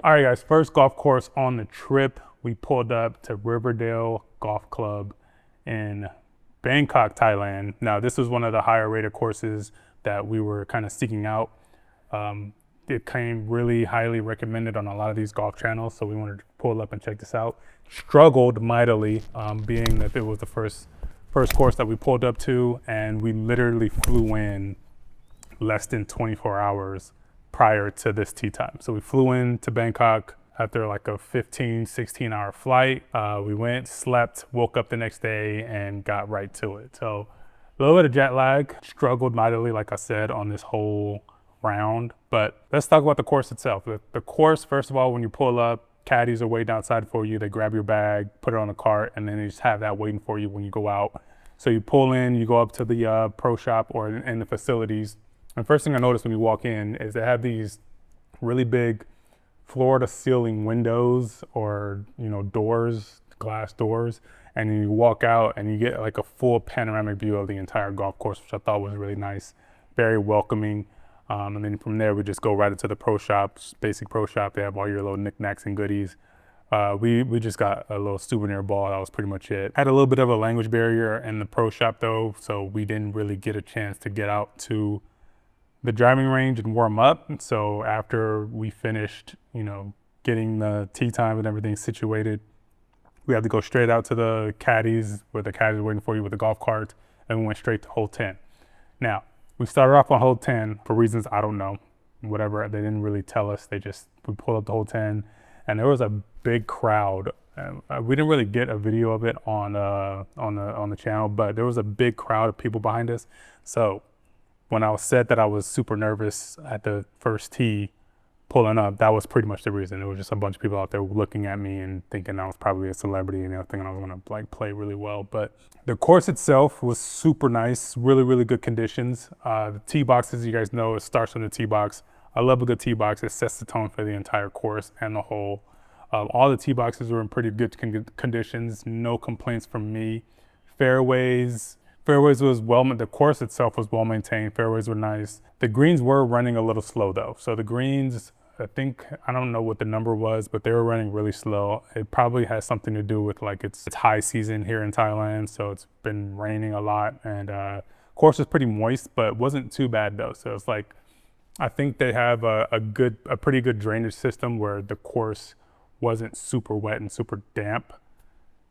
All right, guys, first golf course on the trip. We pulled up to Riverdale Golf Club in Bangkok, Thailand. Now, this was one of the higher rated courses that we were kind of seeking out. It came really highly recommended on a lot of these golf channels, so we wanted to pull up and check this out. Struggled mightily, being that it was the first course that we pulled up to, and we literally flew in less than 24 hours prior to this tee time. So we flew in to Bangkok after like a 15, 16 hour flight. We went, slept, woke up the next day and got right to it. So a little bit of jet lag, struggled mightily, like I said, on this whole round. But let's talk about the course itself. The course, first of all, when you pull up, caddies are waiting outside for you. They grab your bag, put it on a cart, and then they just have that waiting for you when you go out. So you pull in, you go up to the pro shop or in the facilities. And first thing I noticed when you walk in is they have these really big floor to ceiling windows or, doors, glass doors. And then you walk out and you get like a full panoramic view of the entire golf course, which I thought was really nice, very welcoming. And then from there, we just go right into the pro shop, basic pro shop. They have all your little knickknacks and goodies. We just got a little souvenir ball. That was pretty much it. Had a little bit of a language barrier in the pro shop though, so we didn't really get a chance to get out to the driving range and warm up. So after we finished, getting the tee time and everything situated, we had to go straight out to the caddies where the caddies were waiting for you with the golf cart, and we went straight to hole 10. Now, we started off on hole 10 for reasons I don't know, whatever. They didn't really tell us. We pulled up to hole 10 and there was a big crowd. We didn't really get a video of it on the channel, but there was a big crowd of people behind us. So when I was said that I was super nervous at the first tee pulling up, that was pretty much the reason. It was just a bunch of people out there looking at me and thinking I was probably a celebrity and thinking I was gonna play really well. But the course itself was super nice, really, really good conditions. The tee boxes, you guys know, it starts from the tee box. I love a good tee box. It sets the tone for the entire course and the hole. All the tee boxes were in pretty good conditions. No complaints from me. Fairways was the course itself was well maintained. Fairways were nice. The greens were running a little slow though. So the greens, I don't know what the number was, but they were running really slow. It probably has something to do with it's high season here in Thailand. So it's been raining a lot and course was pretty moist, but wasn't too bad though. So it's I think they have a pretty good drainage system where the course wasn't super wet and super damp.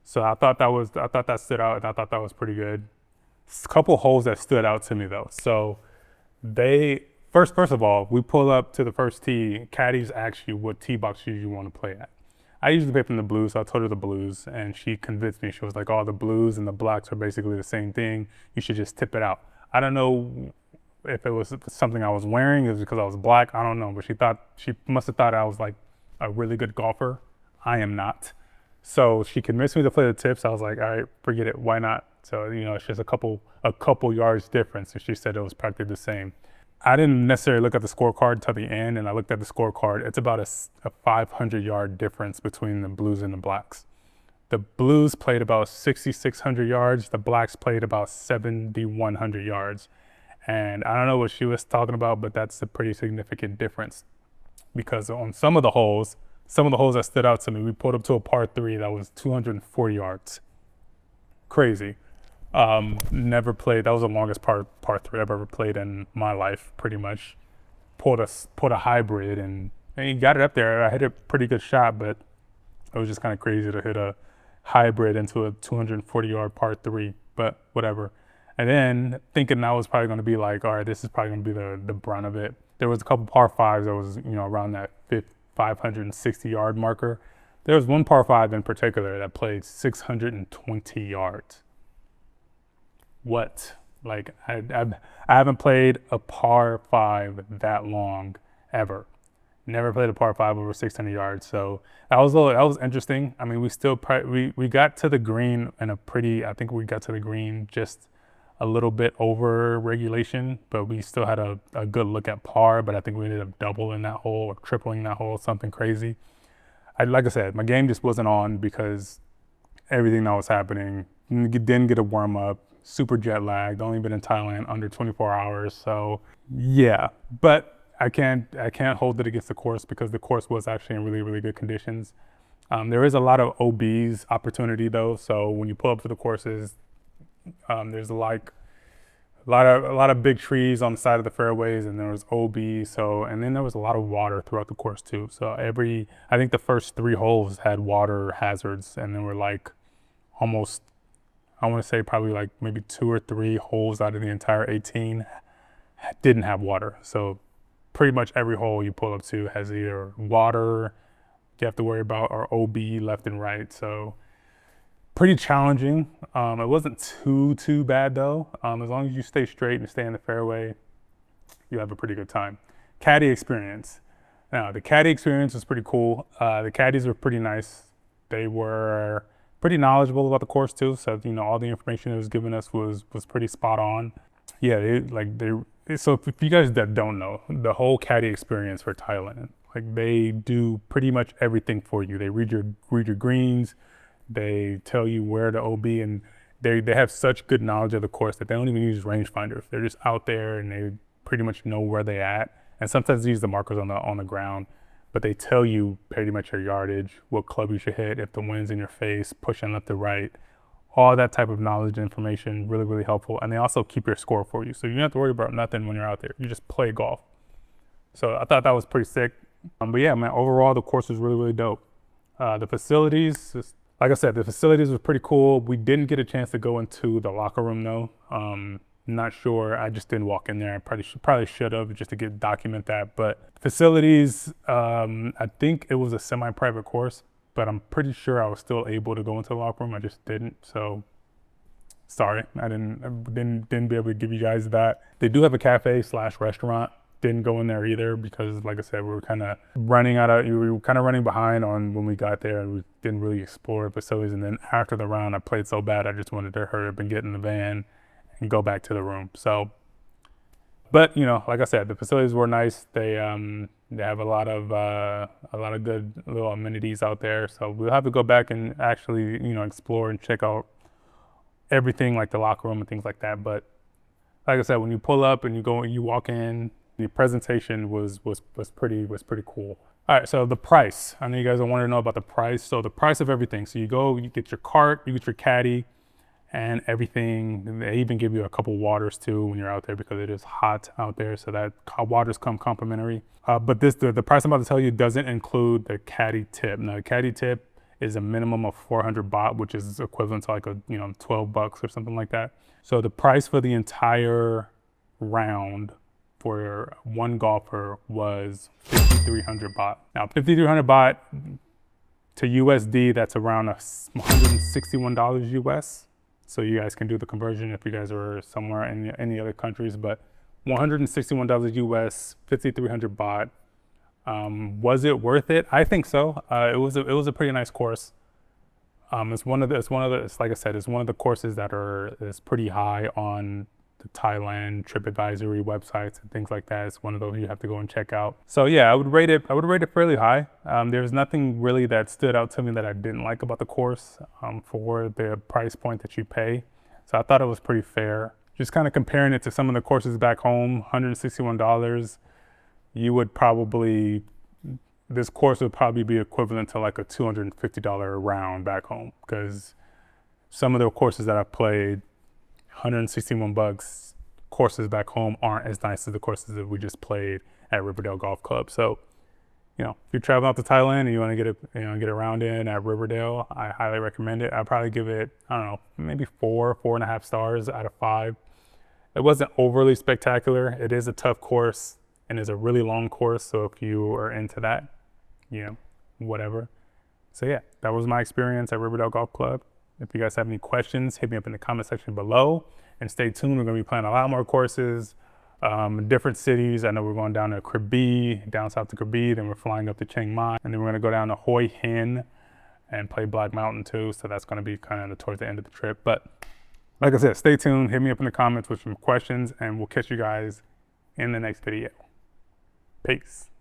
So I thought that stood out and I thought that was pretty good. A couple holes that stood out to me though. So first of all, we pull up to the first tee. Caddies ask you what tee box you want to play at. I usually play from the blues, so I told her the blues, and she convinced me. She was like, "Oh, the blues and the blacks are basically the same thing. You should just tip it out." I don't know if it was something I was wearing, it was because I was black. I don't know, but she must have thought I was like a really good golfer. I am not. So she convinced me to play the tips. I was like, all right, forget it. Why not? So, it's just a couple yards difference. And she said it was practically the same. I didn't necessarily look at the scorecard until the end, and I looked at the scorecard. It's about a 500 yard difference between the blues and the blacks. The blues played about 6,600 yards. The blacks played about 7,100 yards. And I don't know what she was talking about, but that's a pretty significant difference. Because on some of the holes that stood out to me, we pulled up to a par 3 that was 240 yards. Crazy. Never played. That was the longest par 3 I've ever played in my life, pretty much. Pulled a hybrid and he got it up there. I hit a pretty good shot, but it was just kind of crazy to hit a hybrid into a 240 yard par 3, but whatever. And then thinking that was probably going to be all right, this is probably going to be the brunt of it. There was a couple par 5s that was, around that 560 yard marker. There was one par 5 in particular that played 620 yards. What? I haven't played a par 5 that long ever. Never played a par 5 over 600 yards. So that was interesting. I mean, we got to the green I think we got to the green just a little bit over regulation, but we still had a good look at par, but I think we ended up doubling that hole or tripling that hole, something crazy. Like I said, my game just wasn't on because everything that was happening. Didn't get a warm up, super jet lagged, only been in Thailand under 24 hours. So yeah, but I can't hold it against the course because the course was actually in really, really good conditions. There is a lot of OBs opportunity though. So when you pull up to the courses, there's like a lot of big trees on the side of the fairways, and there was OB. So, and then there was a lot of water throughout the course too. So I think the first 3 holes had water hazards, and there were like almost, I want to say probably like maybe 2 or 3 holes out of the entire 18 didn't have water. So pretty much every hole you pull up to has either water you have to worry about or OB left and right. So pretty challenging. It wasn't too bad though. As long as you stay straight and stay in the fairway, you have a pretty good time. Caddy experience. Now the caddy experience was pretty cool. The caddies were pretty nice. They were pretty knowledgeable about the course too. So all the information it was giving us was pretty spot on. Yeah, so if you guys that don't know, the whole caddy experience for Thailand, like they do pretty much everything for you. They read your greens, they tell you where to OB, and they have such good knowledge of the course that they don't even use rangefinders. They're just out there and they pretty much know where they at. And sometimes they use the markers on the ground, but they tell you pretty much your yardage, what club you should hit, if the wind's in your face, pushing left to right. All that type of knowledge and information, really, really helpful. And they also keep your score for you. So you don't have to worry about nothing when you're out there. You just play golf. So I thought that was pretty sick. But yeah, man, overall, the course was really, really dope. The facilities, like I said, the facilities were pretty cool. We didn't get a chance to go into the locker room though. Not sure, I just didn't walk in there. I probably should have just to document that. But facilities, I think it was a semi-private course, but I'm pretty sure I was still able to go into the locker room. I just didn't. So sorry, I didn't be able to give you guys that. They do have a cafe/restaurant. Didn't go in there either because, like I said, we were kind of running behind on when we got there, and we didn't really explore the facilities. And then after the round, I played so bad, I just wanted to hurry up and get in the van and go back to the room. So, but like I said, the facilities were nice. They have a lot of good little amenities out there. So we'll have to go back and actually explore and check out everything like the locker room and things like that. But like I said, when you pull up and you walk in, the presentation was pretty cool. All right, so the price. I know you guys want to know about the price. So the price of everything. So you get your cart, you get your caddy, and everything. They even give you a couple waters too when you're out there because it is hot out there. So that waters come complimentary. But the price I'm about to tell you doesn't include the caddy tip. Now the caddy tip is a minimum of 400 baht, which is equivalent to like $12 or something like that. So the price for the entire round for one golfer was 5,300 baht. Now 5,300 baht to USD, that's around $161 US. So you guys can do the conversion if you guys are somewhere in any other countries, but $161 US, 5,300 baht. Was it worth it? I think so. It was a pretty nice course. It's one of the like I said, it's one of the courses that is pretty high on the Thailand TripAdvisory websites and things like that. It's one of those you have to go and check out. So yeah, I would rate it fairly high. There's nothing really that stood out to me that I didn't like about the course for the price point that you pay. So I thought it was pretty fair. Just kind of comparing it to some of the courses back home, $161, this course would probably be equivalent to like a $250 round back home, because some of the courses that I've played, $161 courses back home aren't as nice as the courses that we just played at Riverdale Golf Club. So, if you're traveling out to Thailand and you want to get a round in at Riverdale, I highly recommend it. I'd probably give it, I don't know, maybe 4.5 stars out of 5. It wasn't overly spectacular. It is a tough course and it's a really long course. So if you are into that, whatever. So yeah, that was my experience at Riverdale Golf Club. If you guys have any questions, hit me up in the comment section below, and stay tuned. We're going to be playing a lot more courses, different cities. I know we're going down to Krabi, down south to Krabi, then we're flying up to Chiang Mai, and then we're going to go down to Hoi Hin and play Black Mountain too. So that's going to be kind of towards the end of the trip. But like I said, stay tuned. Hit me up in the comments with some questions, and we'll catch you guys in the next video. Peace.